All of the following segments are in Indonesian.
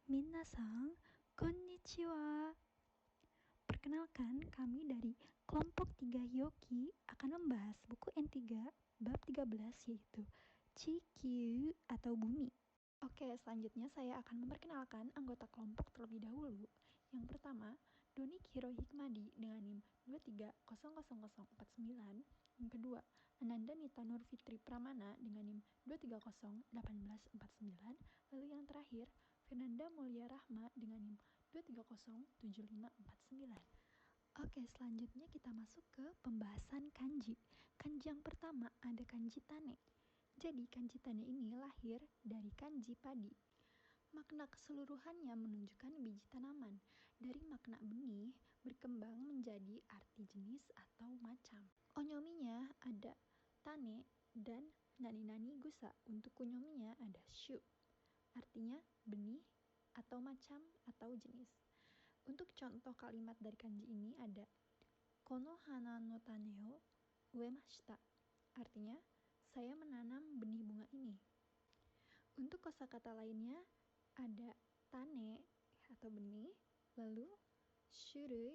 Minasan, konnichiwa. Perkenalkan, kami dari kelompok 3 Hyoki akan membahas buku N3 bab 13 yaitu Chikyu atau Bumi. Oke, selanjutnya saya akan memperkenalkan anggota kelompok terlebih dahulu. Yang pertama, Donikiro Hikmadi dengan NIM 2300049. Yang kedua, Ananda Nita Nurfitri Pramana dengan NIM 2301849. Lalu yang terakhir, Fernanda Mulia Rahma dengan NIM 2307549. Oke, selanjutnya kita masuk ke pembahasan kanji. Kanji yang pertama ada kanji tane. Jadi kanji tane ini lahir dari kanji padi. Makna keseluruhannya menunjukkan biji tanaman. Dari makna benih berkembang menjadi arti jenis atau macam. Onyominya ada tane dan nani-nani gusa. Untuk kunyominya ada shu. Artinya benih atau macam atau jenis. Untuk contoh kalimat dari kanji ini ada kono hana no tane o uemashita. Artinya saya menanam benih bunga ini. Untuk kosakata lainnya ada tane atau benih, lalu shurui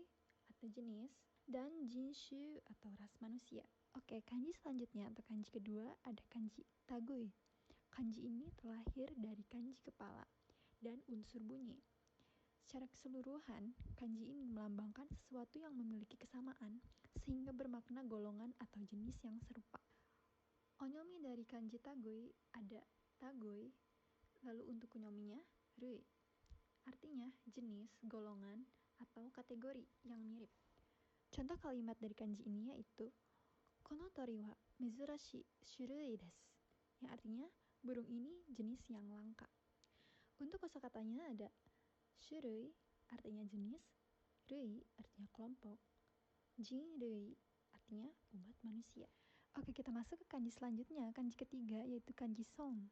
atau jenis, dan jinshu atau ras manusia. Oke, kanji selanjutnya atau kanji kedua ada kanji tagui. Kanji ini terlahir dari kanji kepala dan unsur bunyi. Secara keseluruhan, kanji ini melambangkan sesuatu yang memiliki kesamaan sehingga bermakna golongan atau jenis yang serupa. Onyomi dari kanji tagui ada tagui, lalu untuk kunyominya rui. Artinya jenis, golongan, atau kategori yang mirip. Contoh kalimat dari kanji ini yaitu kono tori wa mezurashi shurui desu, yang artinya burung ini jenis yang langka. Untuk kosakatanya ada shurui artinya jenis, rui artinya kelompok, jinrui artinya umat manusia. Oke, kita masuk ke kanji selanjutnya, kanji ketiga yaitu kanji son.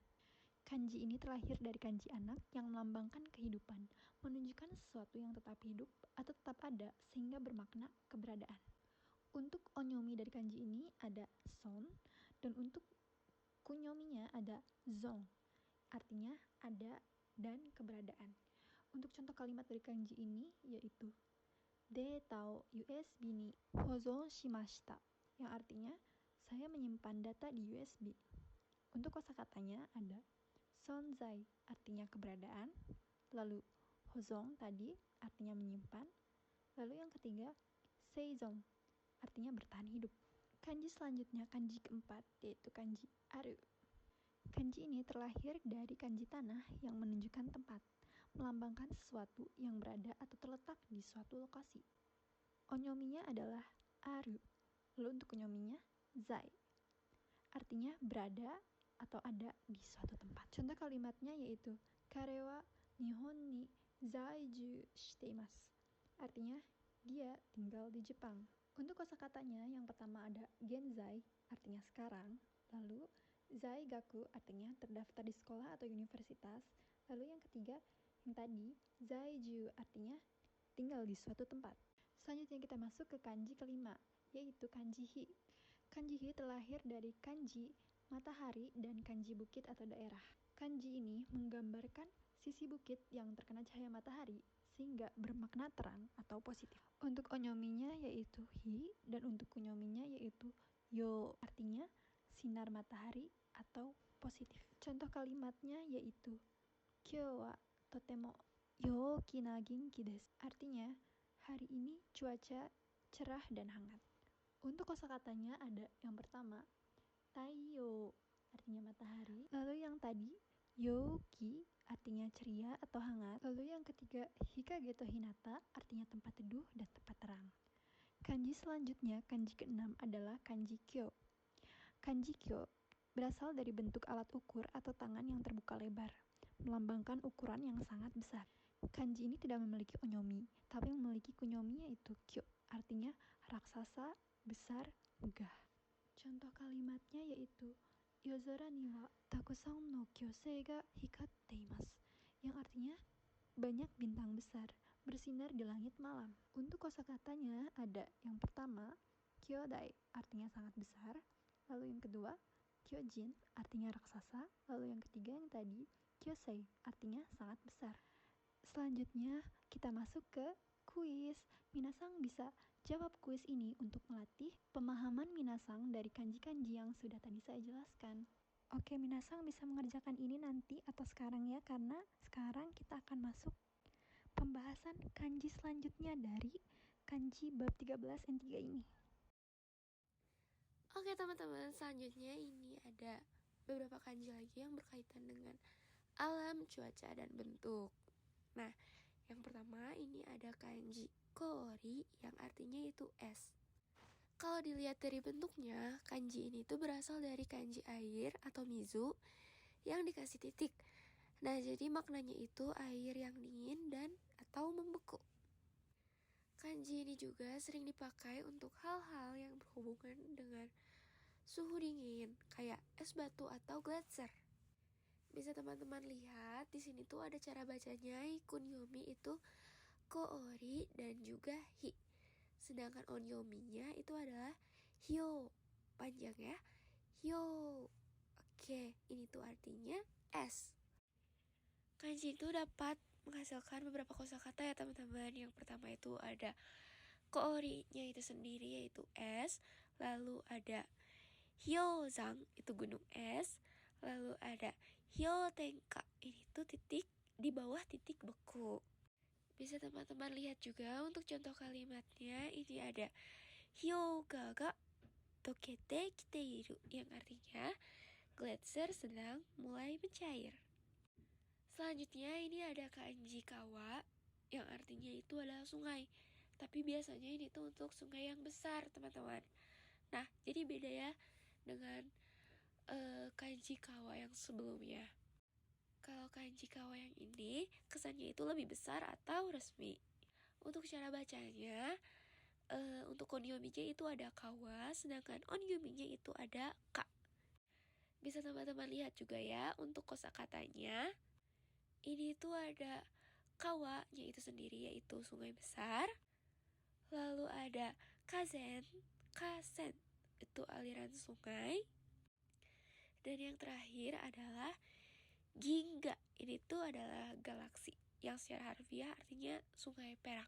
Kanji ini terlahir dari kanji anak yang melambangkan kehidupan, menunjukkan sesuatu yang tetap hidup atau tetap ada sehingga bermakna keberadaan. Untuk onyomi dari kanji ini ada son, dan untuk kunyominya ada zon, artinya ada dan keberadaan. Untuk contoh kalimat dari kanji ini yaitu data o USB ni hozon shimashita, yang artinya saya menyimpan data di USB. Untuk kosakatanya ada sonzai artinya keberadaan, lalu hozon tadi artinya menyimpan, lalu yang ketiga seizon artinya bertahan hidup. Kanji selanjutnya kanji keempat yaitu kanji aru. Kanji ini terlahir dari kanji tanah yang menunjukkan tempat, melambangkan sesuatu yang berada atau terletak di suatu lokasi. Onyominya adalah aru, lalu untuk kunyominya zai, artinya berada atau ada di suatu tempat. Contoh kalimatnya yaitu kare wa nihon ni zaiju shite imasu, artinya dia tinggal di Jepang. Untuk kosakatanya yang pertama ada genzai artinya sekarang, lalu zaigaku artinya terdaftar di sekolah atau universitas, lalu yang ketiga yang tadi zaiju artinya tinggal di suatu tempat. Selanjutnya kita masuk ke kanji kelima yaitu kanji hi. Kanji hi terlahir dari kanji matahari dan kanji bukit atau daerah. Kanji ini menggambarkan sisi bukit yang terkena cahaya matahari sehingga bermakna terang atau positif. Untuk onyominya yaitu hi dan untuk kunyominya yaitu yo, artinya sinar matahari atau positif. Contoh kalimatnya yaitu kyou wa totemo youki na genki desu, artinya hari ini cuaca cerah dan hangat. Untuk kosakatanya ada yang pertama taiyo artinya matahari, lalu yang tadi yoki artinya ceria atau hangat, lalu yang ketiga hikage to hinata artinya tempat teduh dan tempat terang. Kanji selanjutnya kanji keenam adalah kanji kyo. Kanji kyo berasal dari bentuk alat ukur atau tangan yang terbuka lebar, melambangkan ukuran yang sangat besar. Kanji ini tidak memiliki onyomi, tapi memiliki kunyomi yaitu kyo, artinya raksasa, besar, megah. Contoh kalimatnya yaitu yozora ni wa takusan no kyosei ga hikatte imasu, yang artinya banyak bintang besar bersinar di langit malam. Untuk kosakatanya ada yang pertama kyodai artinya sangat besar, lalu yang kedua kyojin artinya raksasa, lalu yang ketiga yang tadi kyosei artinya sangat besar. Selanjutnya, kita masuk ke kuis. Minasang bisa jawab kuis ini untuk melatih pemahaman Minasang dari kanji-kanji yang sudah tadi saya jelaskan. Oke, Minasang bisa mengerjakan ini nanti atau sekarang ya, karena sekarang kita akan masuk pembahasan kanji selanjutnya dari kanji bab 13 N3 ini. Oke teman-teman, selanjutnya ini ada beberapa kanji lagi yang berkaitan dengan alam, cuaca, dan bentuk. Nah, yang pertama ini ada kanji koori yang artinya itu es. Kalau dilihat dari bentuknya, kanji ini tuh berasal dari kanji air atau mizu yang dikasih titik. Nah, jadi maknanya itu air yang dingin dan atau membeku. Kanji ini juga sering dipakai untuk hal-hal yang berhubungan dengan suhu dingin, kayak es batu atau gletser. Bisa teman-teman lihat di sini tuh ada cara bacanya. Kunyomi itu koori dan juga hi. Sedangkan onyominya itu adalah hyo. Panjang ya. Hyo. Oke, ini tuh artinya es. Kanji itu dapat menghasilkan beberapa kosakata ya teman-teman. Yang pertama itu ada koori-nya itu sendiri yaitu es. Lalu ada hyozang itu gunung es. Lalu ada hyotenka, ini tuh titik di bawah titik beku. Bisa teman-teman lihat juga untuk contoh kalimatnya. Ini ada hyoga ga tokete kiteiru, yang artinya gletser sedang mulai mencair. Selanjutnya ini ada kanji kawa yang artinya itu adalah sungai. Tapi biasanya ini tuh untuk sungai yang besar teman-teman. Nah, jadi beda ya dengan kanji kawa yang sebelumnya. Kalau kanji kawa yang ini kesannya itu lebih besar atau resmi. Untuk cara bacanya, untuk onyominya itu ada kawa, sedangkan onyominya itu ada ka. Bisa teman-teman lihat juga ya untuk kosakatanya. Ini tuh ada kawanya itu sendiri yaitu sungai besar. Lalu ada kazen itu aliran sungai. Dan yang terakhir adalah Ginga, ini tuh adalah galaksi yang secara harfiah artinya sungai perak.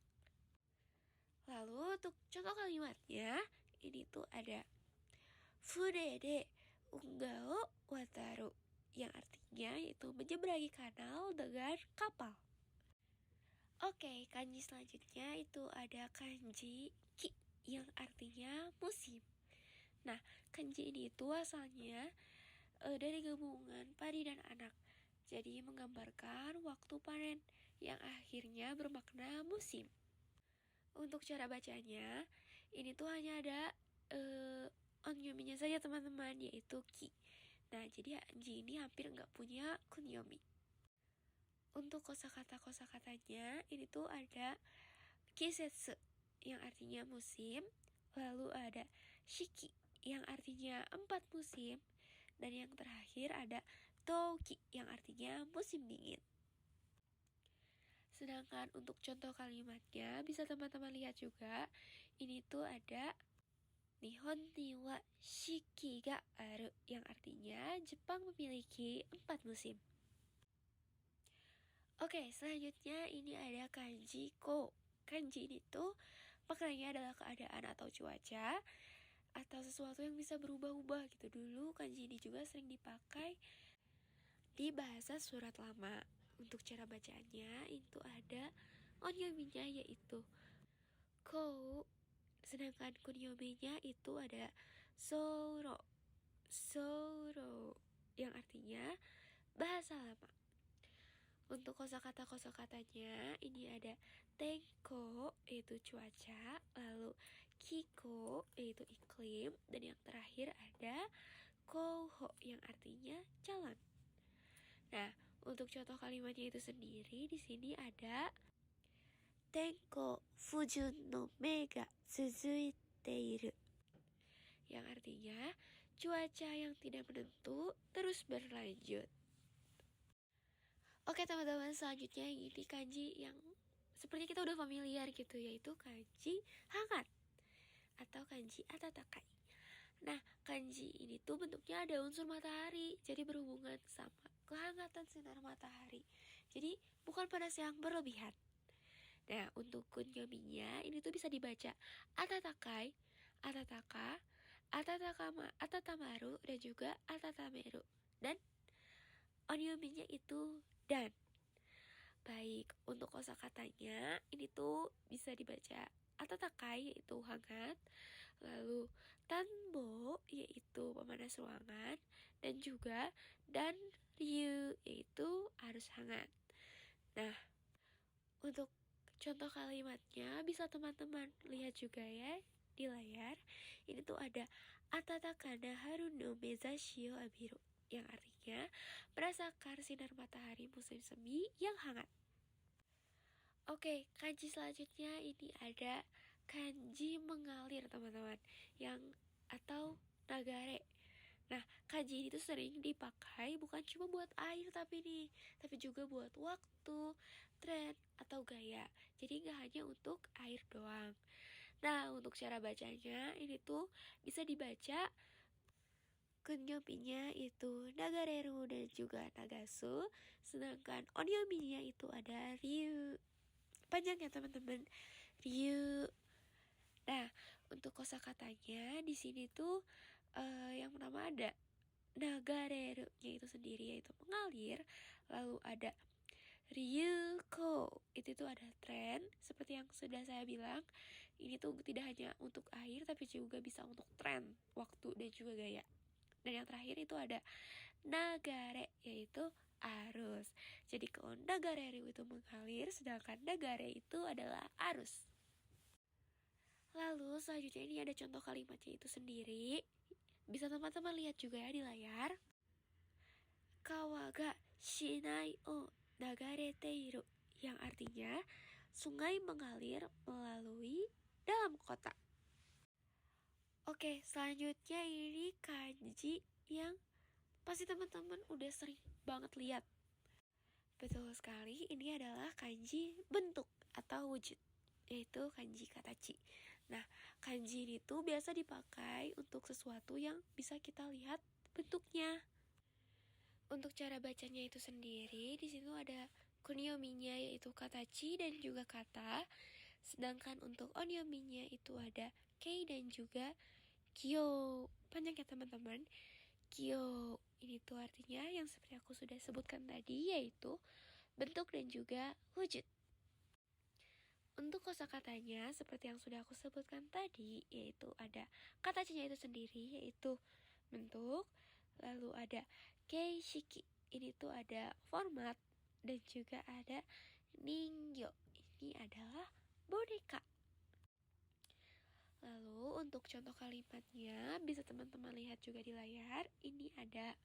Lalu untuk contoh kalimatnya, ini tuh ada Fure de unga o wataru, yang artinya yaitu menyeberangi kanal dengan kapal. Oke, kanji selanjutnya itu ada kanji ki yang artinya musim. Nah, kanji ini itu asalnya dari gabungan pari dan anak. Jadi menggambarkan waktu panen yang akhirnya bermakna musim. Untuk cara bacanya, ini tuh hanya ada onyominya saja teman-teman, yaitu ki. Nah, jadi kanji ini hampir nggak punya kunyomi. Untuk kosakata-kosakatanya, ini tuh ada kisetsu yang artinya musim. Lalu ada shiki yang artinya 4 musim. Dan yang terakhir ada Toki yang artinya musim dingin. Sedangkan untuk contoh kalimatnya bisa teman-teman lihat juga. Ini tuh ada Nihon ni wa shiki ga aru, yang artinya Jepang memiliki 4 musim. Oke, selanjutnya ini ada kanji ko. Kanji ini tuh maknanya adalah keadaan atau cuaca atau sesuatu yang bisa berubah-ubah gitu. Dulu kanji ini juga sering dipakai di bahasa surat lama. Untuk cara bacanya itu ada onyominya yaitu ko, sedangkan kunyominya itu ada soro yang artinya bahasa lama. Untuk kosakata-kosakatanya ini ada tenko yaitu cuaca, lalu kiko yaitu iklim, dan yang terakhir ada kouho yang artinya jalan. Nah, untuk contoh kalimatnya itu sendiri di sini ada Tenko fujun no me ga tsuzuite iru, yang artinya cuaca yang tidak menentu terus berlanjut. Oke teman-teman, selanjutnya ini kanji yang seperti kita udah familiar gitu, yaitu kanji hangat atau kanji atatakai. Nah, kanji ini tuh bentuknya ada unsur matahari, jadi berhubungan sama kehangatan sinar matahari. Jadi bukan panas yang berlebihan. Nah, untuk kunyominya ini tuh bisa dibaca atatakai, atataka, atatakama, atatamaru, dan juga atatameru. Dan onyominya itu dan. Baik, untuk kosakatanya ini tuh bisa dibaca atatakai yaitu hangat, lalu tanbo yaitu pemanas ruangan, dan juga dan ryu yaitu arus hangat. Nah, untuk contoh kalimatnya bisa teman-teman lihat juga ya di layar. Ini tuh ada atatakana haru no mezashi o abiru, yang artinya merasakan sinar matahari musim semi yang hangat. Oke, kanji selanjutnya ini ada kanji mengalir teman-teman, yang atau nagare. Nah, kanji ini tuh sering dipakai bukan cuma buat air tapi juga buat waktu, tren, atau gaya. Jadi nggak hanya untuk air doang. Nah, untuk cara bacanya ini tuh bisa dibaca kunyominya itu nagareru dan juga nagasu, sedangkan onyominya itu ada ryu. Panjang ya teman-teman, ryu. Nah, untuk kosakatanya di sini tuh yang pertama ada nagareru-nya itu sendiri yaitu mengalir, lalu ada ryuko, itu tuh ada tren. Seperti yang sudah saya bilang, ini tuh tidak hanya untuk air tapi juga bisa untuk tren, waktu, dan juga gaya. Dan yang terakhir itu ada nagare, yaitu arus. Jadi kalau nagareru itu mengalir, sedangkan nagare itu adalah arus. Lalu selanjutnya ini ada contoh kalimatnya itu sendiri. Bisa teman-teman lihat juga ya di layar. Kawa ga shinai o nagarete-iru, yang artinya sungai mengalir melalui dalam kota. Oke, selanjutnya ini kanji yang pasti teman-teman udah sering banget lihat. Betul sekali, ini adalah kanji bentuk atau wujud, yaitu kanji katachi. Nah, kanji ini tuh biasa dipakai untuk sesuatu yang bisa kita lihat bentuknya. Untuk cara bacanya itu sendiri, di situ ada kunyominya yaitu katachi dan juga kata. Sedangkan untuk onyominya itu ada kei dan juga kyo. Panjang ya teman-teman. Kyo ini tuh artinya yang seperti aku sudah sebutkan tadi, yaitu bentuk dan juga wujud. Untuk kosakatanya seperti yang sudah aku sebutkan tadi, yaitu ada katachinya itu sendiri yaitu bentuk, lalu ada keishiki, ini tuh ada format, dan juga ada ningyo, ini adalah boneka. Lalu untuk contoh kalimatnya bisa teman-teman lihat juga di layar. Ini ada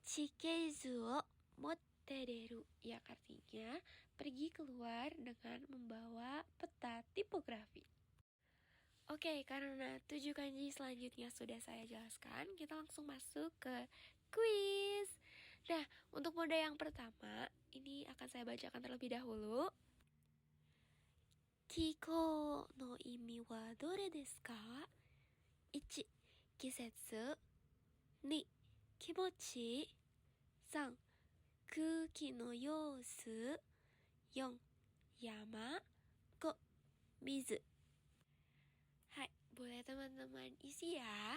chikeizu o mottereru, yang artinya pergi keluar dengan membawa peta tipografi. Oke, karena 7 kanji selanjutnya sudah saya jelaskan, kita langsung masuk ke quiz. Nah, untuk mode yang pertama, ini akan saya bacakan terlebih dahulu. Kiko no imi wa dore desu ka? 1. 季節 2. 気持ち 3. 空気の様子 4. 山 5. 水. Hai, boleh teman-teman isi ya.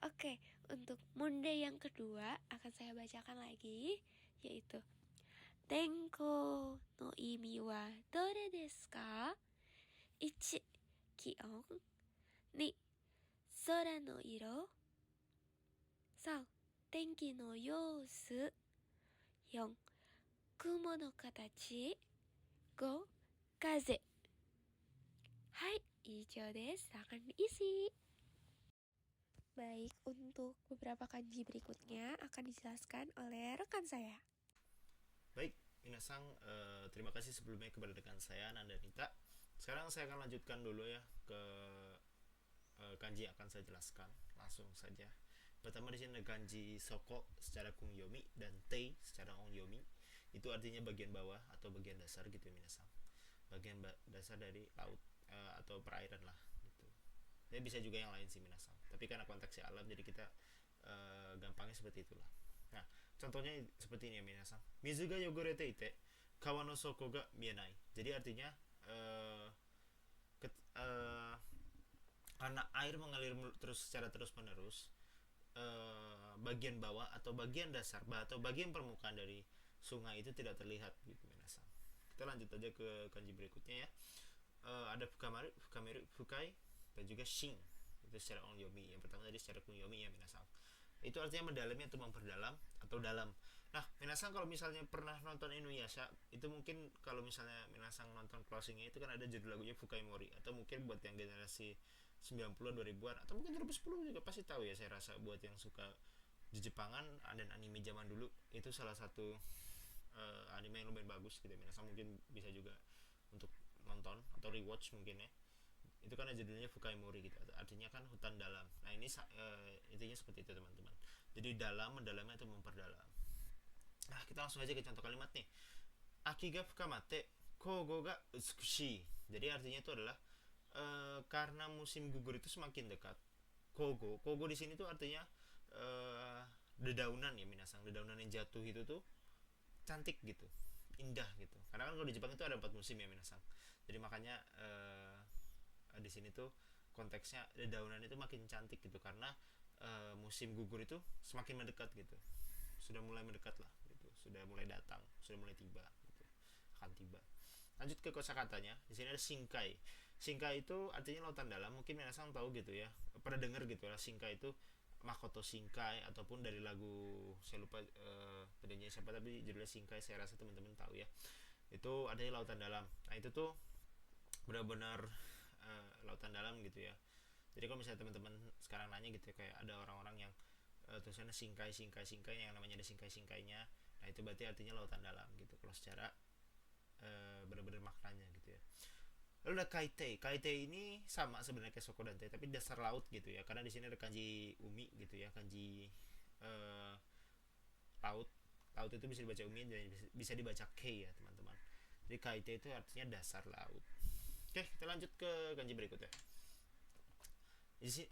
Oke, untuk mode yang kedua akan saya bacakan lagi, yaitu Tenko no imi wa dore desu ka? 1. 気温 2. 空の色 3. 天気の様子 4. 雲の形 5. 風. Hai, hijau desu, silakan diisi. Baik, untuk beberapa kanji berikutnya akan dijelaskan oleh rekan saya. Baik, minasang, terima kasih sebelumnya kepada rekan saya Nandanita. Sekarang saya akan lanjutkan dulu ya ke kanji yang akan saya jelaskan. Langsung saja. Pertama di sini ada kanji soko secara kunyomi dan tei secara onyomi. Itu artinya bagian bawah atau bagian dasar gitu ya minasang. Bagian dasar dari laut atau perairan lah gitu. Ya bisa juga yang lain sih minasang. Tapi karena konteksnya alam jadi kita gampangnya seperti itulah. Nah, contohnya seperti ini ya minasang. Mizu ga yogorete ite kawa no soko ga mienai. Jadi artinya ket- eh, karena air mengalir terus secara terus menerus, bagian bawah atau bagian dasar atau bagian permukaan dari sungai itu tidak terlihat gitu minasang. Kita lanjut aja ke kanji berikutnya ya. Ada fukamaru, fukameru, fukai, dan juga shin. Itu secara onyomi. Yang pertama tadi secara kunyomi ya minasang. Itu artinya mendalamnya atau memperdalam atau dalam. Nah, minasang kalau misalnya pernah nonton Inuyasha, itu mungkin kalau misalnya minasang nonton closingnya itu kan ada judul lagunya Fukai Mori, atau mungkin buat yang generasi 90-an 2000-an atau mungkin 2010 juga pasti tahu ya, saya rasa buat yang suka di Jepangan dan anime zaman dulu itu salah satu anime yang lumayan bagus gitu. Minasang mungkin bisa juga untuk nonton atau rewatch mungkin ya. Itu kan judulnya Fukai Mori gitu, artinya kan hutan dalam. Nah ini intinya seperti itu teman-teman. Jadi dalam, mendalamnya itu memperdalam. Nah kita langsung aja ke contoh kalimat nih. Aki ga fukamate kogo ga utsukushi. Jadi artinya itu adalah karena musim gugur itu semakin dekat. Kogo di sini tuh artinya dedaunan ya minasang. Dedaunan yang jatuh itu tuh cantik gitu, indah gitu. Karena kan kalau di Jepang itu ada 4 musim ya minasang. Jadi makanya di sini tuh konteksnya dedaunan itu makin cantik gitu, karena musim gugur itu semakin mendekat gitu, sudah mulai mendekat lah gitu, sudah mulai datang, sudah mulai tiba gitu, akan tiba. Lanjut ke kosakatanya, di sini ada shinkai. Shinkai itu artinya lautan dalam. Mungkin minasang tahu gitu ya, pernah dengar gitu lah shinkai itu Makoto Shinkai, ataupun dari lagu saya lupa penyanyi siapa tapi judulnya Shinkai, saya rasa teman-teman tahu ya. Itu ada lautan dalam. Nah itu tuh benar-benar lautan dalam gitu ya. Jadi kalau misalnya teman-teman sekarang nanya gitu ya, kayak ada orang-orang yang tulisannya singkai singkai singkai, yang namanya ada singkai singkainya, nah itu berarti artinya lautan dalam gitu kalau secara benar-benar maknanya gitu ya. Lalu ada kaite. Kaite ini sama sebenarnya kayak sokodante tapi dasar laut gitu ya, karena di sini ada kanji umi gitu ya, kanji laut. Laut itu bisa dibaca umi dan bisa dibaca kei ya teman-teman. Jadi kaite itu artinya dasar laut. Oke, kita lanjut ke kanji berikutnya. Di sini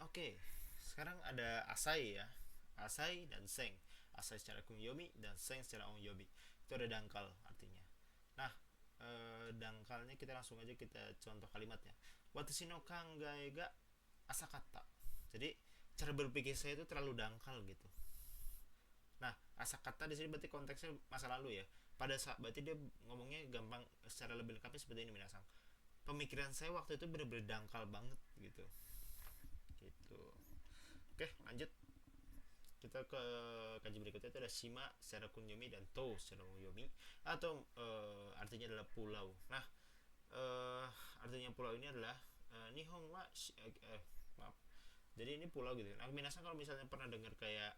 sekarang ada asai ya. Asai dan seng. Asai secara kunyomi dan seng secara onyomi. Itu ada dangkal artinya. Nah, dangkalnya kita langsung aja kita contoh kalimatnya. Watashi no kangai ga asakata. Jadi cara berpikir saya itu terlalu dangkal gitu. Nah, asakata di sini berarti konteksnya masa lalu ya. Pada saat berarti dia ngomongnya gampang secara lebih lengkapnya seperti ini minasang. Pemikiran saya waktu itu bener-bener dangkal banget gitu. Gitu. Oke, lanjut. Kita ke kanji berikutnya itu ada shima secara kunyomi dan to secara onyomi, atau artinya adalah pulau. Nah, artinya pulau ini adalah nihon wa maaf. Jadi ini pulau gitu. Nah, minasang kalau misalnya pernah dengar kayak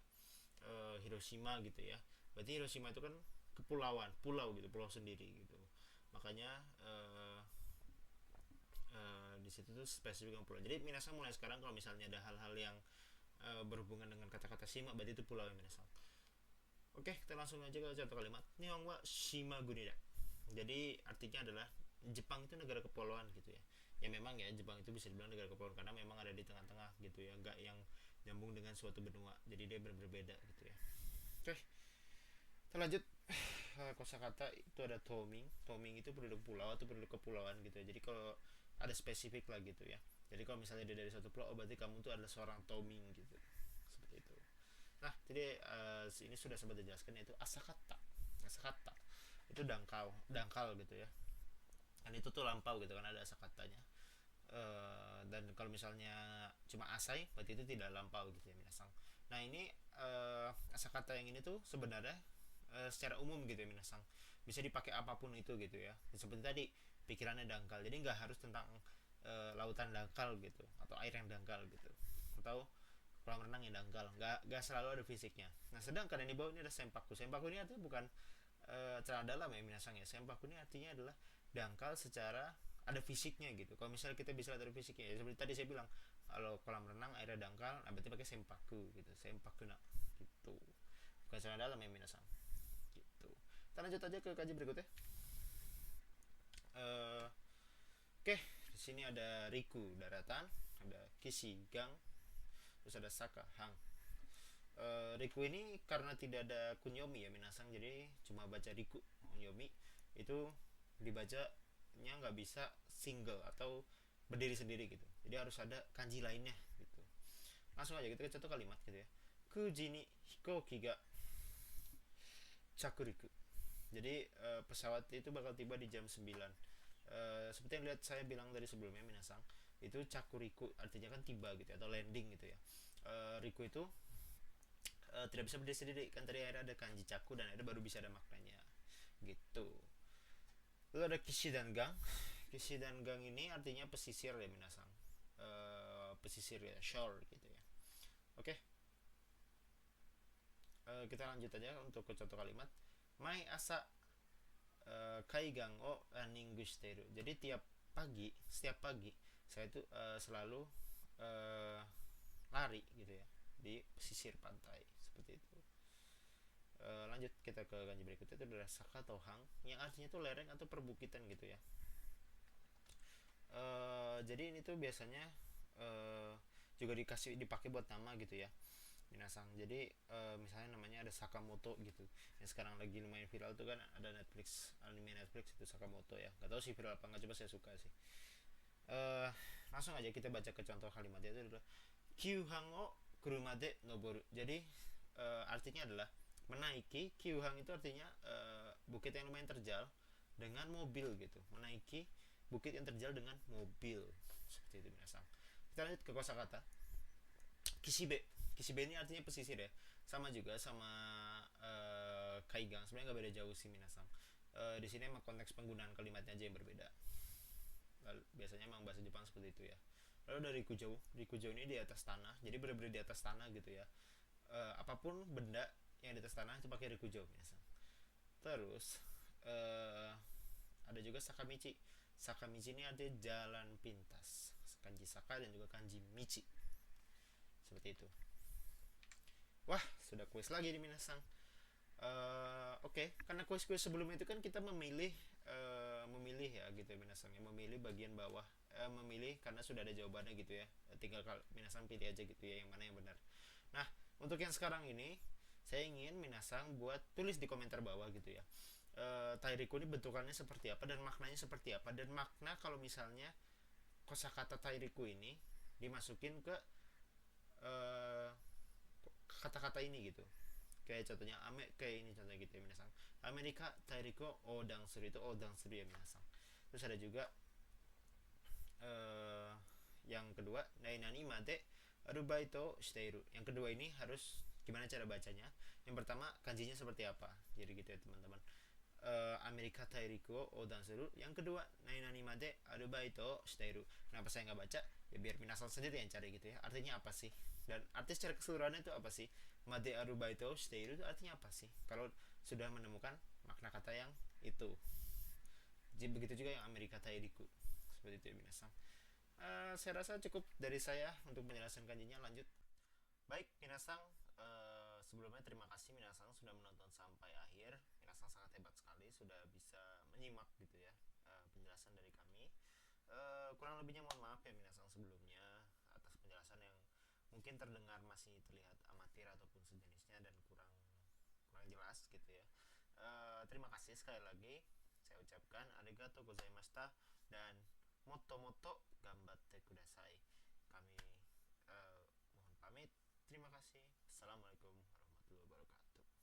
Hiroshima gitu ya. Berarti Hiroshima itu kan kepulauan, pulau gitu, pulau sendiri gitu. Makanya di situ tuh spesifik dengan pulau. Jadi minasang mulai sekarang kalau misalnya ada hal-hal yang berhubungan dengan kata-kata shima, berarti itu pulau yang minasang. Oke, kita langsung aja ke contoh kalimat. Nihon wa shima gunida. Jadi artinya adalah Jepang itu negara kepulauan gitu ya. Ya memang ya Jepang itu bisa dibilang negara kepulauan karena memang ada di tengah-tengah gitu ya, enggak yang nyambung dengan suatu benua. Jadi dia berbeda gitu ya. Oke, kita lanjut. Kosakata itu ada toming. Toming itu penduduk pulau atau penduduk kepulauan gitu ya. Jadi kalau ada spesifik lah gitu ya. Jadi kalau misalnya dia dari satu pulau, oh berarti kamu tuh adalah seorang toming gitu. Seperti itu. Nah, jadi ini sudah sempat dijelaskan, yaitu asakata. Asakata itu dangkal, dangkal gitu ya. Dan itu tuh lampau gitu kan, ada asakatanya. Dan kalau misalnya cuma asai, berarti itu tidak lampau gitu ya minasang. Nah ini asakata yang ini tuh sebenarnya secara umum gitu ya minasang, bisa dipakai apapun itu gitu ya. Seperti tadi pikirannya dangkal, jadi nggak harus tentang lautan dangkal gitu atau air yang dangkal gitu, atau kolam renang yang dangkal, nggak selalu ada fisiknya. Nah sedangkan yang di bawah ini ada sempaku. Sempaku ini artinya bukan celana dalam ya minasang ya. Sempaku ini artinya adalah dangkal secara ada fisiknya gitu. Kalau misalnya kita bisa lihat dari fisiknya ya, seperti tadi saya bilang kalau kolam renang airnya dangkal, nah berarti pakai sempaku gitu. Sempaku nak gitu, bukan celana dalam ya minasang gitu. Kita lanjut aja ke kaji berikutnya. Oke, di sini ada Riku daratan, ada Kishi gang, terus ada Saka hang. Riku ini karena tidak ada kunyomi ya minasang, jadi cuma baca Riku. Kunyomi itu dibacanya nggak bisa single atau berdiri sendiri gitu, jadi harus ada kanji lainnya gitu. Langsung aja kita ke contoh kalimat gitu ya. Kuji ni hikoki ga chakuriku. Jadi pesawat itu bakal tiba di jam 9. Seperti yang lihat saya bilang dari sebelumnya minasang, itu chakuriku artinya kan tiba gitu ya, atau landing gitu ya. Riku itu tidak bisa berdiri sendiri kan, tadi ada kanji caku dan ada baru bisa ada maknanya gitu. Lalu ada kishi dan gang. Kishi dan gang ini artinya pesisir ya minasang, pesisir ya, shore gitu ya. Oke. Kita lanjut aja untuk ke contoh kalimat. Mai asa kaigang o running shiteru. Jadi setiap pagi saya itu selalu lari gitu ya di pesisir pantai seperti itu. Lanjut kita ke kanji berikutnya, itu adalah Saka Tohang yang artinya itu lereng atau perbukitan gitu ya. Jadi ini tuh biasanya juga dipakai buat nama gitu ya minasang. Jadi misalnya namanya ada Sakamoto gitu, yang sekarang lagi lumayan viral tuh kan, ada anime Netflix itu Sakamoto ya. Gak tahu sih viral apa nggak, coba saya suka sih. Langsung aja kita baca ke contoh kalimatnya, itu adalah Kyuhang o kuruma de noboru. Jadi artinya adalah menaiki. Kyuhang itu artinya bukit yang lumayan terjal dengan mobil gitu. Menaiki bukit yang terjal dengan mobil seperti itu minasang. Kita lanjut ke kosakata Kishibe. Kishibe ini artinya pesisir ya, sama juga sama kaigang, sebenarnya nggak beda jauh sih minasang. Di sini emang konteks penggunaan kalimatnya aja yang berbeda. Biasanya emang bahasa Jepang seperti itu ya. Lalu ada Rikujo ini di atas tanah, jadi benar-benar di atas tanah gitu ya. Apapun benda yang di atas tanah itu pakai Rikujo minasang. Terus ada juga Sakamichi. Sakamichi ini artinya jalan pintas, kanji Saka dan juga kanji Michi seperti itu. Wah, sudah kuis lagi nih minasang. Oke, karena kuis-kuis sebelumnya itu kan kita memilih ya gitu ya minasang, yang memilih bagian bawah, memilih karena sudah ada jawabannya gitu ya, tinggal minasang pilih aja gitu ya yang mana yang benar. Nah, untuk yang sekarang ini saya ingin minasang buat tulis di komentar bawah gitu ya, tairiku ini bentukannya seperti apa dan maknanya seperti apa, dan makna kalau misalnya kosakata tairiku ini dimasukin ke kata-kata ini gitu. Kayak contohnya kayak ini contohnya gitu ya minasang. Amerika tairiko odang suru, itu odang suru ya minasang. Terus ada juga yang kedua nainani made arubaito shiteiru. Yang kedua ini harus gimana cara bacanya. Yang pertama kanjinya seperti apa, jadi gitu ya teman-teman. Amerika tairiko odang suru. Yang kedua nainani made arubaito shiteiru. Kenapa saya nggak baca? Ya biar minasang sendiri yang cari gitu ya, artinya apa sih, dan arti secara keseluruhannya itu apa sih. Made arubaito shiteiru itu artinya apa sih, kalau sudah menemukan makna kata yang itu. Jadi begitu juga yang Amerika tairiku seperti itu ya minasang. Saya rasa cukup dari saya untuk penjelasan kanjinya. Lanjut. Baik minasang, sebelumnya terima kasih minasang sudah menonton sampai akhir. Minasang sangat hebat sekali sudah bisa menyimak gitu ya penjelasan dari kami. Kurang lebihnya mohon maaf ya minasang sebelumnya atas penjelasan yang mungkin terdengar masih terlihat amatir ataupun sejenisnya dan kurang jelas gitu ya. Terima kasih sekali lagi saya ucapkan arigatou gozaimashita dan moto gambatte kudasai. Kami mohon pamit. Terima kasih. Assalamualaikum warahmatullahi wabarakatuh.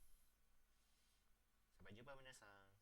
Sampai jumpa minasang.